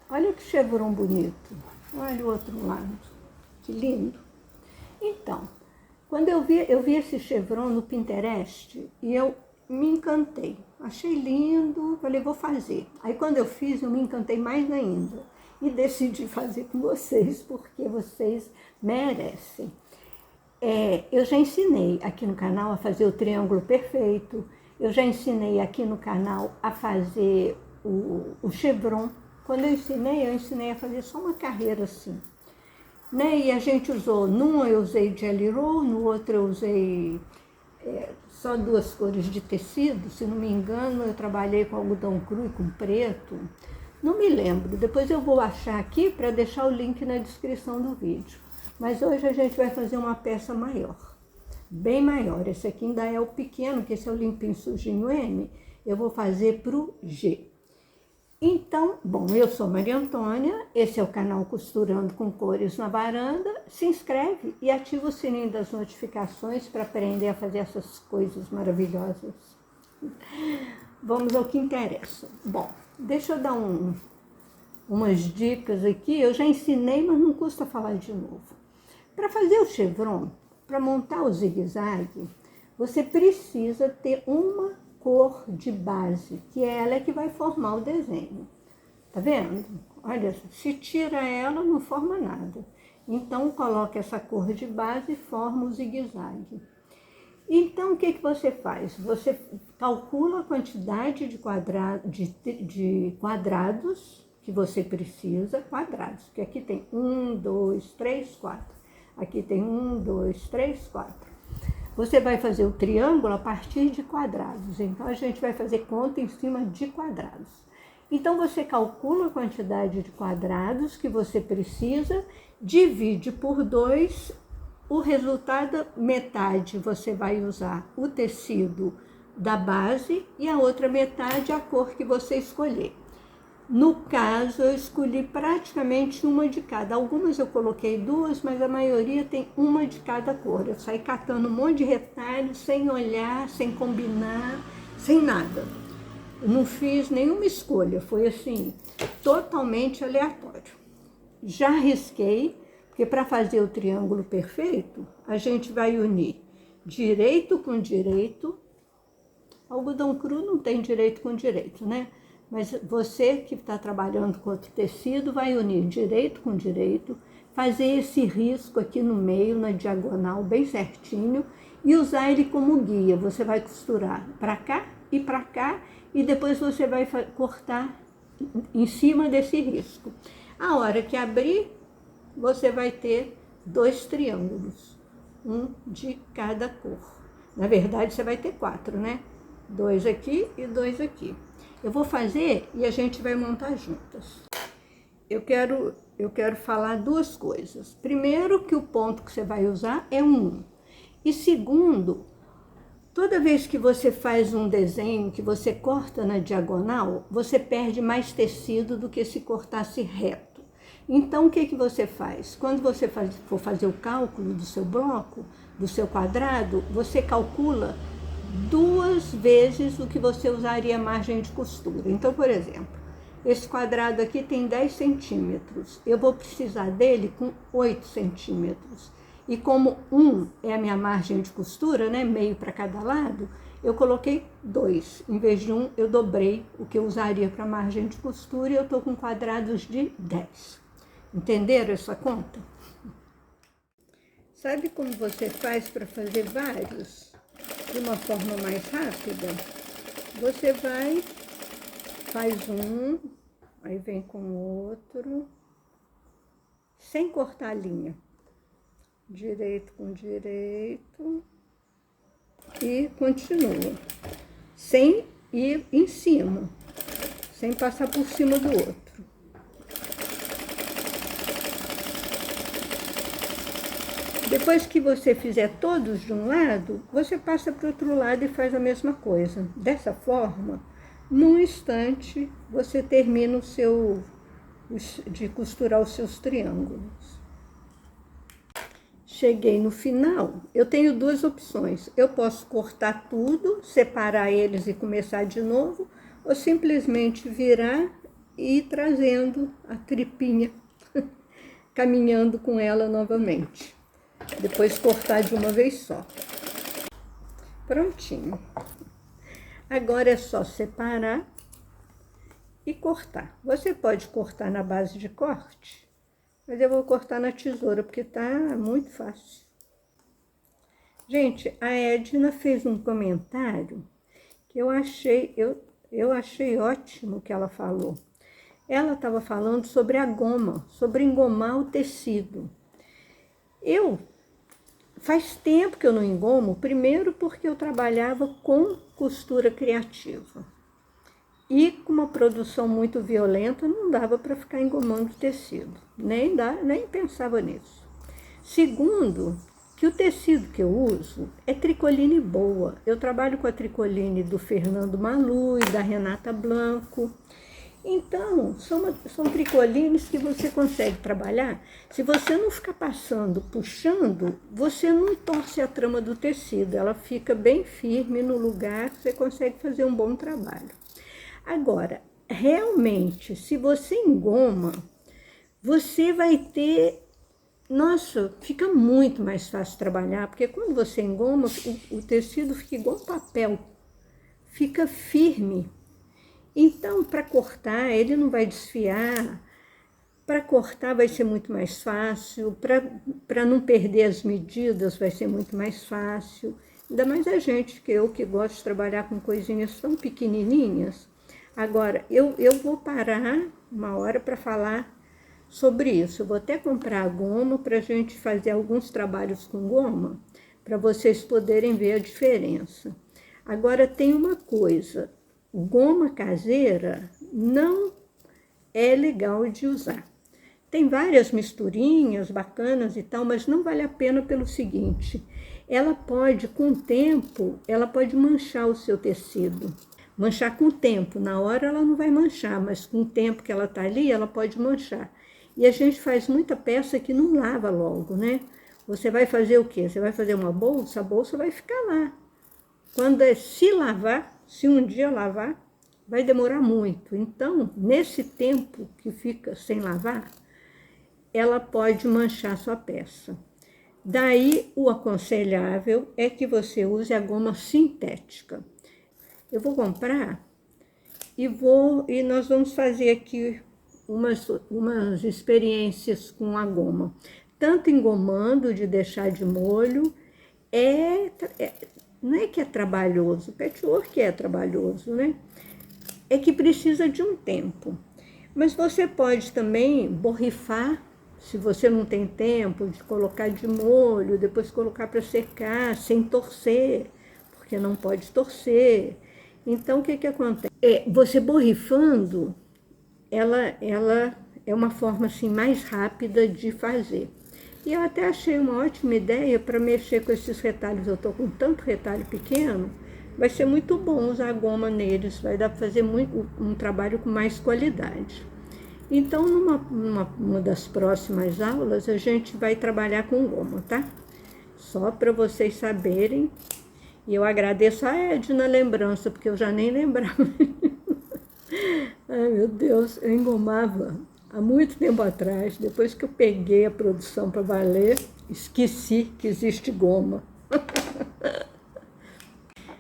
Olha que chevron bonito. Olha o outro lado. Que lindo. Então, quando eu vi esse chevron no Pinterest e eu me encantei. Achei lindo, falei, vou fazer. Aí quando eu fiz, eu me encantei mais ainda. E decidi fazer com vocês, porque vocês merecem. Eu já ensinei aqui no canal a fazer o triângulo perfeito. Eu já ensinei aqui no canal a fazer o chevron. Quando eu ensinei a fazer só uma carreira assim. Né? E a gente usou, num eu usei jelly roll, no outro eu usei só 2 cores de tecido. Se não me engano, eu trabalhei com algodão cru e com preto. Não me lembro, depois eu vou achar aqui para deixar o link na descrição do vídeo. Mas hoje a gente vai fazer uma peça maior, bem maior. Esse aqui ainda é o pequeno, que esse é o limpinho sujinho M. Eu vou fazer para o G. Então, bom, eu sou Maria Antônia, esse é o canal Costurando com Cores na Varanda. Se inscreve e ativa o sininho das notificações para aprender a fazer essas coisas maravilhosas. Vamos ao que interessa. Bom, deixa eu dar umas dicas aqui. Eu já ensinei, mas não custa falar de novo. Para fazer o chevron, para montar o zigue-zague, você precisa ter uma cor de base, que é ela que vai formar o desenho. Tá vendo? Olha, se tira ela, não forma nada. Então, coloca essa cor de base e forma o zigue-zague. Então, o que você faz? Você calcula a quantidade de quadrados que você precisa, quadrados, porque aqui tem 1, 2, 3, 4. Aqui tem 1, 2, 3, 4. Você vai fazer o triângulo a partir de quadrados, então a gente vai fazer conta em cima de quadrados. Então você calcula a quantidade de quadrados que você precisa, divide por 2, o resultado, metade você vai usar o tecido da base e a outra metade a cor que você escolher. No caso, eu escolhi praticamente uma de cada. Algumas eu coloquei 2, mas a maioria tem uma de cada cor. Eu saí catando um monte de retalhos, sem olhar, sem combinar, sem nada. Eu não fiz nenhuma escolha, foi assim, totalmente aleatório. Já risquei, porque para fazer o triângulo perfeito, a gente vai unir direito com direito. Algodão cru não tem direito com direito, né? Mas você que está trabalhando com outro tecido vai unir direito com direito, fazer esse risco aqui no meio, na diagonal, bem certinho, e usar ele como guia. Você vai costurar para cá e depois você vai cortar em cima desse risco. A hora que abrir, você vai ter 2 triângulos, um de cada cor. Na verdade, você vai ter 4, né? 2 aqui e 2 aqui. Eu vou fazer e a gente vai montar juntas. Eu quero falar 2 coisas. Primeiro, que o ponto que você vai usar é 1. E segundo, toda vez que você faz um desenho que você corta na diagonal, você perde mais tecido do que se cortasse reto. Então, o que você faz? Quando você for fazer o cálculo do seu bloco, do seu quadrado, você calcula 2 vezes o que você usaria margem de costura. Então, por exemplo, esse quadrado aqui tem 10 centímetros. Eu vou precisar dele com 8 centímetros. E como 1 é a minha margem de costura, né, meio para cada lado, eu coloquei 2. Em vez de 1, eu dobrei o que eu usaria para margem de costura e eu estou com quadrados de 10. Entenderam essa conta? Sabe como você faz para fazer vários de uma forma mais rápida? Você faz um, aí vem com o outro, sem cortar a linha. Direito com direito e continua, sem ir em cima, sem passar por cima do outro. Depois que você fizer todos de um lado, você passa para o outro lado e faz a mesma coisa. Dessa forma, num instante, você termina de costurar os seus triângulos. Cheguei no final, eu tenho 2 opções. Eu posso cortar tudo, separar eles e começar de novo, ou simplesmente virar e ir trazendo a tripinha, caminhando com ela novamente. Depois cortar de uma vez só. Prontinho. Agora é só separar e cortar. Você pode cortar na base de corte, mas eu vou cortar na tesoura, porque tá muito fácil. Gente, a Edna fez um comentário que eu achei ótimo o que ela falou. Ela estava falando sobre a goma, sobre engomar o tecido. Faz tempo que eu não engomo, primeiro porque eu trabalhava com costura criativa. E com uma produção muito violenta, não dava para ficar engomando tecido, nem pensava nisso. Segundo, que o tecido que eu uso é tricoline boa. Eu trabalho com a tricoline do Fernando Malu e da Renata Blanco. Então, são tricolines que você consegue trabalhar. Se você não ficar passando, puxando, você não torce a trama do tecido. Ela fica bem firme no lugar, você consegue fazer um bom trabalho. Agora, realmente, se você engoma, você vai ter... Nossa, fica muito mais fácil trabalhar, porque quando você engoma, o tecido fica igual papel, fica firme. Então, para cortar, ele não vai desfiar, para cortar vai ser muito mais fácil, para não perder as medidas vai ser muito mais fácil. Ainda mais a gente, que gosto de trabalhar com coisinhas tão pequenininhas. Agora, eu vou parar uma hora para falar sobre isso. Eu vou até comprar a goma para a gente fazer alguns trabalhos com goma, para vocês poderem ver a diferença. Agora, tem uma coisa, goma caseira não é legal de usar. Tem várias misturinhas bacanas e tal, mas não vale a pena pelo seguinte, ela pode, com o tempo, ela pode manchar o seu tecido. Manchar com o tempo, na hora ela não vai manchar, mas com o tempo que ela está ali, ela pode manchar. E a gente faz muita peça que não lava logo, né? Você vai fazer o quê? Você vai fazer uma bolsa, a bolsa vai ficar lá. Quando se lavar, se um dia lavar, vai demorar muito. Então, nesse tempo que fica sem lavar, ela pode manchar sua peça. Daí, o aconselhável é que você use a goma sintética. Eu vou comprar e nós vamos fazer aqui umas experiências com a goma. Tanto engomando, de deixar de molho, não é que é trabalhoso, patchwork é trabalhoso, né? É que precisa de um tempo. Mas você pode também borrifar, se você não tem tempo, de colocar de molho, depois colocar para secar, sem torcer, porque não pode torcer. Então, o que acontece? Você borrifando, ela é uma forma assim, mais rápida de fazer. E eu até achei uma ótima ideia para mexer com esses retalhos. Eu estou com tanto retalho pequeno, vai ser muito bom usar goma neles, vai dar para fazer um trabalho com mais qualidade. Então, numa das próximas aulas, a gente vai trabalhar com goma, tá? Só para vocês saberem. E eu agradeço a Edna lembrança, porque eu já nem lembrava. Ai, meu Deus, eu engomava há muito tempo atrás. Depois que eu peguei a produção para valer, esqueci que existe goma.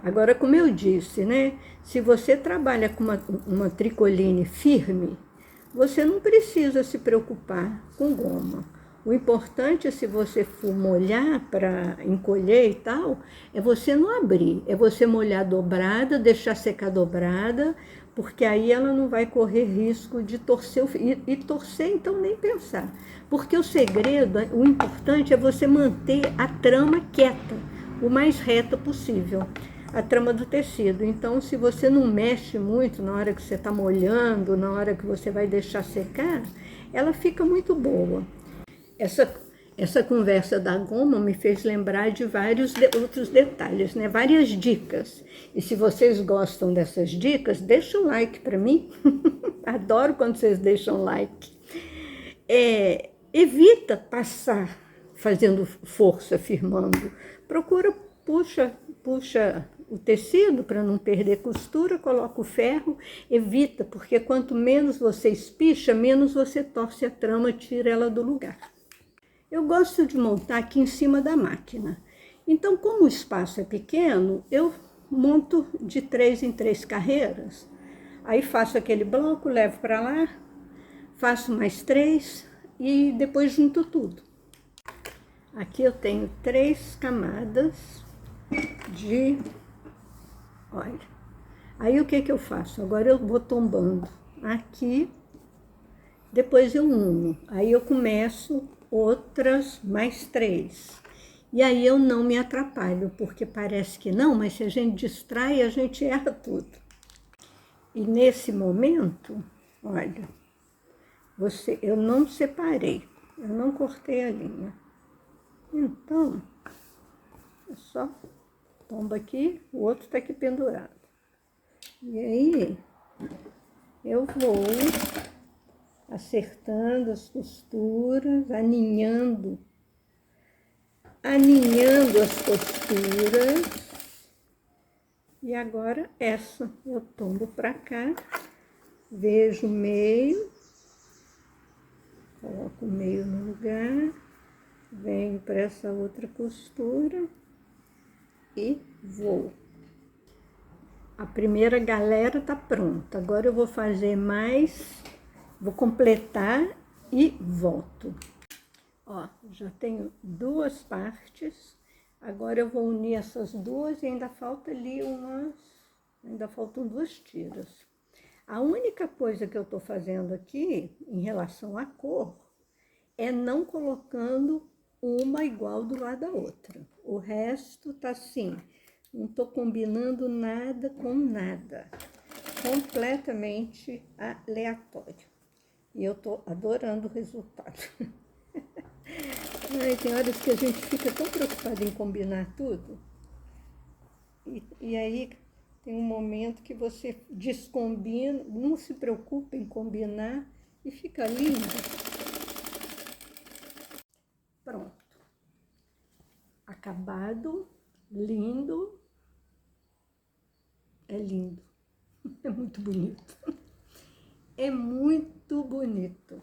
Agora, como eu disse, né? Se você trabalha com uma tricoline firme, você não precisa se preocupar com goma. O importante, se você for molhar para encolher e tal, é você não abrir, é você molhar dobrada, deixar secar dobrada, porque aí ela não vai correr risco de torcer, e torcer então nem pensar. Porque o segredo, o importante é você manter a trama quieta, o mais reta possível, a trama do tecido. Então, se você não mexe muito na hora que você está molhando, na hora que você vai deixar secar, ela fica muito boa. Essa conversa da goma me fez lembrar de vários outros detalhes, né? Várias dicas. E se vocês gostam dessas dicas, deixa um like para mim. Adoro quando vocês deixam like. Evita passar fazendo força, firmando. Procura, puxa o tecido para não perder costura, coloca o ferro, evita, porque quanto menos você espicha, menos você torce a trama, tira ela do lugar. Eu gosto de montar aqui em cima da máquina. Então, como o espaço é pequeno, eu monto de 3 em 3 carreiras. Aí faço aquele bloco, levo para lá, faço mais 3 e depois junto tudo. Aqui eu tenho 3 camadas de... Olha. Aí o que que eu faço? Agora eu vou tombando aqui, depois eu uno. Aí eu começo outras mais 3. E aí eu não me atrapalho, porque parece que não, mas se a gente distrai, a gente erra tudo. E nesse momento, olha, eu não separei, eu não cortei a linha. Então, é só tomba aqui, o outro tá aqui pendurado. E aí, eu vou acertando as costuras, aninhando as costuras. E agora essa, eu tombo pra cá, vejo o meio, coloco o meio no lugar, venho para essa outra costura e vou. A primeira galera tá pronta, agora eu vou fazer mais, vou completar e volto. Ó, já tenho 2 partes, agora eu vou unir essas 2 e ainda falta ali ainda faltam 2 tiras. A única coisa que eu tô fazendo aqui, em relação à cor, é não colocando uma igual do lado da outra. O resto tá assim, não tô combinando nada com nada, completamente aleatório. E eu tô adorando o resultado. Ai, tem horas que a gente fica tão preocupada em combinar tudo. E aí tem um momento que você descombina, não se preocupa em combinar e fica lindo. Pronto. Acabado, lindo. É lindo. É muito bonito. É muito bonito.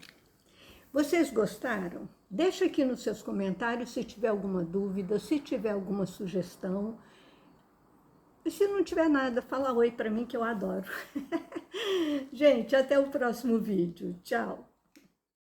Vocês gostaram? Deixa aqui nos seus comentários se tiver alguma dúvida, se tiver alguma sugestão. E se não tiver nada, fala oi para mim que eu adoro. Gente, até o próximo vídeo. Tchau!